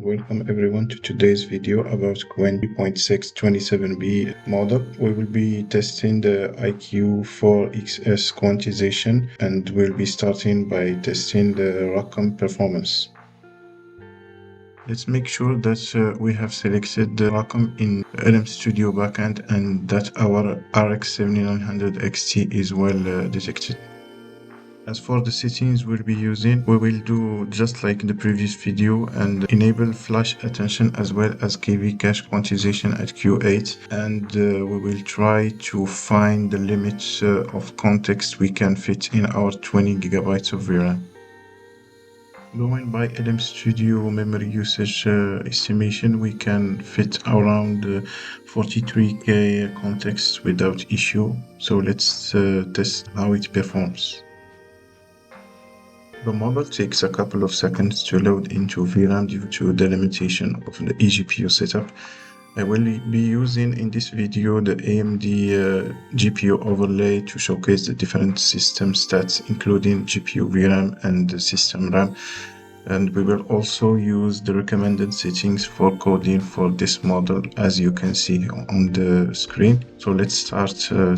welcome everyone to today's video about Qwen 3.627b model. We will be testing the IQ4XS quantization, and we'll be starting by testing the ROCm performance. Let's make sure that we have selected the ROCm in LM Studio backend and that our RX 7900 XT is well detected. As for the settings we'll be using, we will do just like the previous video and enable flash attention as well as KV cache quantization at Q8, and we will try to find the limits of context we can fit in our 20 GB of VRAM. Going by LM Studio memory usage estimation, we can fit around 43K context without issue. So let's test how it performs. The model takes a couple of seconds to load into VRAM due to the limitation of the eGPU setup. I will be using in this video the AMD GPU overlay to showcase the different system stats, including GPU VRAM and the system RAM. And we will also use the recommended settings for coding for this model, as you can see on the screen. So let's start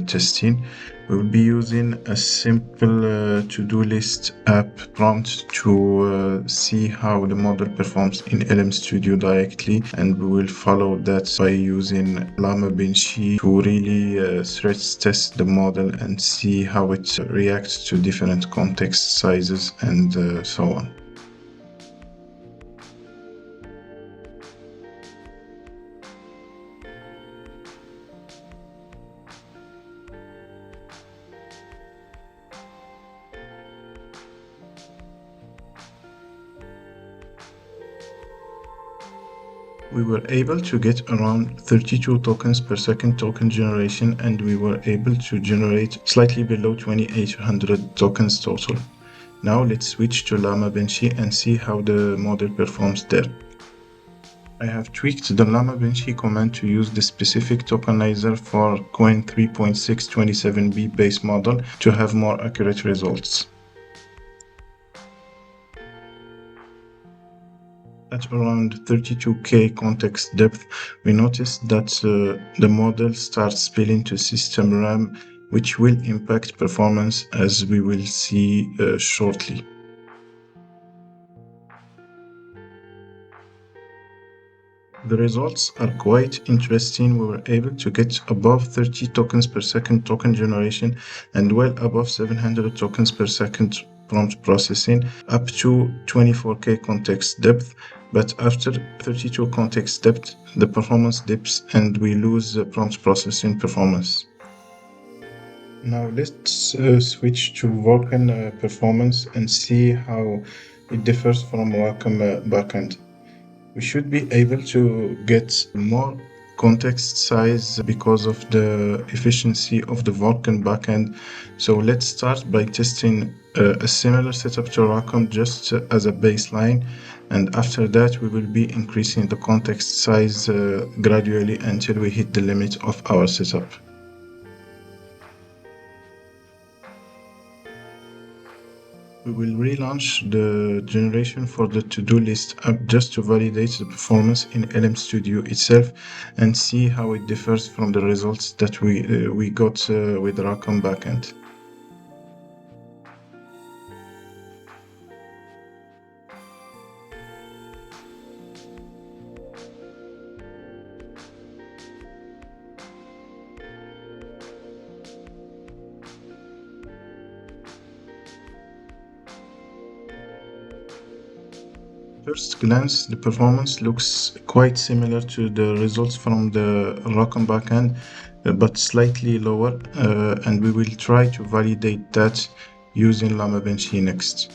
testing. We will be using a simple to-do list app prompt to see how the model performs in LM Studio directly, and we will follow that by using llm.md to really stress test the model and see how it reacts to different context sizes and so on. We were able to get around 32 tokens per second token generation, and we were able to generate slightly below 2800 tokens total. Now let's switch to llm.md and see how the model performs there. I have tweaked the llm.md command to use the specific tokenizer for Qwen 3.627b base model to have more accurate results. At around 32K context depth, we noticed that the model starts spilling to system RAM, which will impact performance, as we will see shortly. The results are quite interesting. We were able to get above 30 tokens per second token generation and well above 700 tokens per second prompt processing, up to 24K context depth. But after 32 context depth, the performance dips and we lose prompt processing performance. Now let's switch to Vulkan performance and see how it differs from ROCm backend. We should be able to get more context size because of the efficiency of the Vulkan backend. So let's start by testing a similar setup to ROCm just as a baseline, and after that we will be increasing the context size gradually until we hit the limit of our setup. We will relaunch the generation for the to-do list app just to validate the performance in LM Studio itself and see how it differs from the results that we got with ROCm backend. First glance, the performance looks quite similar to the results from the ROCm backend, but slightly lower, and we will try to validate that using llm.md next.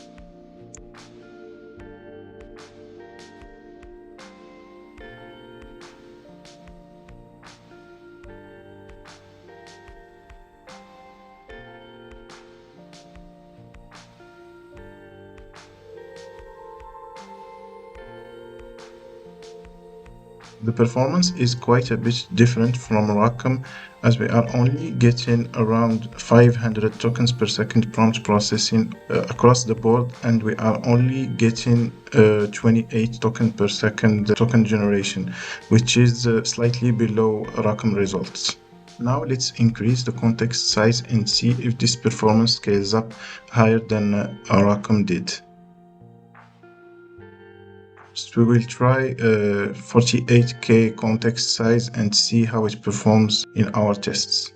The performance is quite a bit different from ROCm, as we are only getting around 500 tokens per second prompt processing across the board, and we are only getting 28 token per second token generation, which is slightly below ROCm results. Now let's increase the context size and see if this performance scales up higher than ROCm did. So we will try 48K context size and see how it performs in our tests.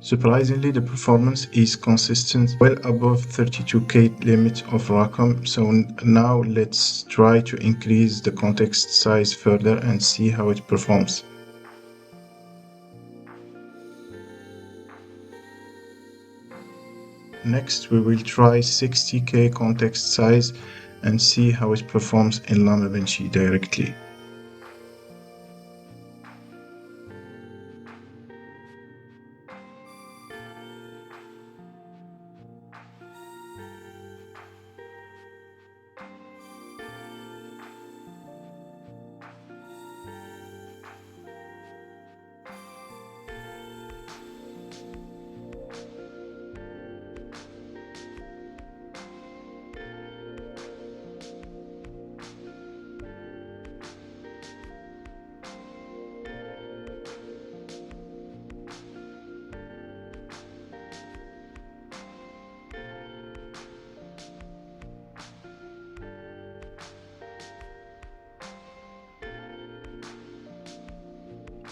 Surprisingly, the performance is consistent, well above 32K limit of ROCm. So now let's try to increase the context size further and see how it performs. Next, we will try 60K context size and see how it performs in llm.md directly.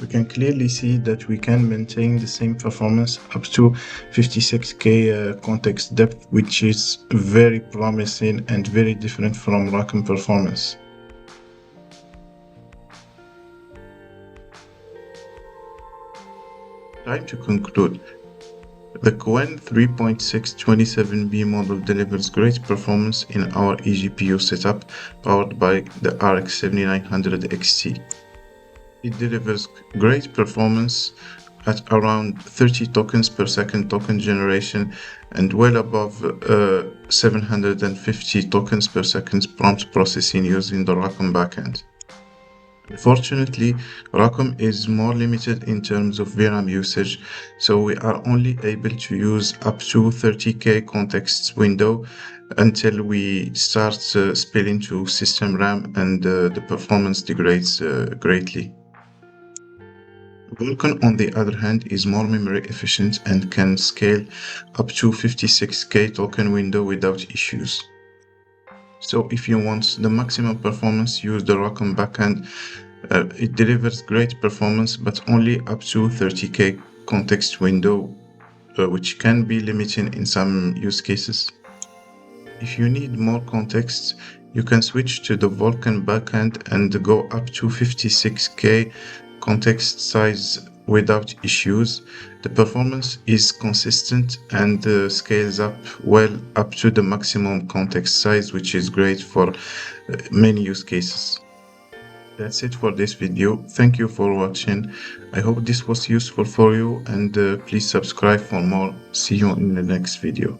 We can clearly see that we can maintain the same performance up to 56K context depth, which is very promising and very different from ROCm performance. Time to conclude. The Qwen 3.627B model delivers great performance in our eGPU setup powered by the RX 7900 XT. It delivers great performance at around 30 tokens per second token generation and well above 750 tokens per second prompt processing using the ROCm backend. Unfortunately, ROCm is more limited in terms of VRAM usage, so we are only able to use up to 30K context window until we start spilling to system RAM and the performance degrades greatly. Vulkan, on the other hand, is more memory efficient and can scale up to 56K token window without issues. So if you want the maximum performance, use the ROCm backend. It delivers great performance, but only up to 30K context window, which can be limiting in some use cases. If you need more context, you can switch to the Vulkan backend and go up to 56K context size without issues. The performance is consistent and scales up well up to the maximum context size, which is great for many use cases. That's it for this video. Thank you for watching. I hope this was useful for you, and please subscribe for more. See you in the next video.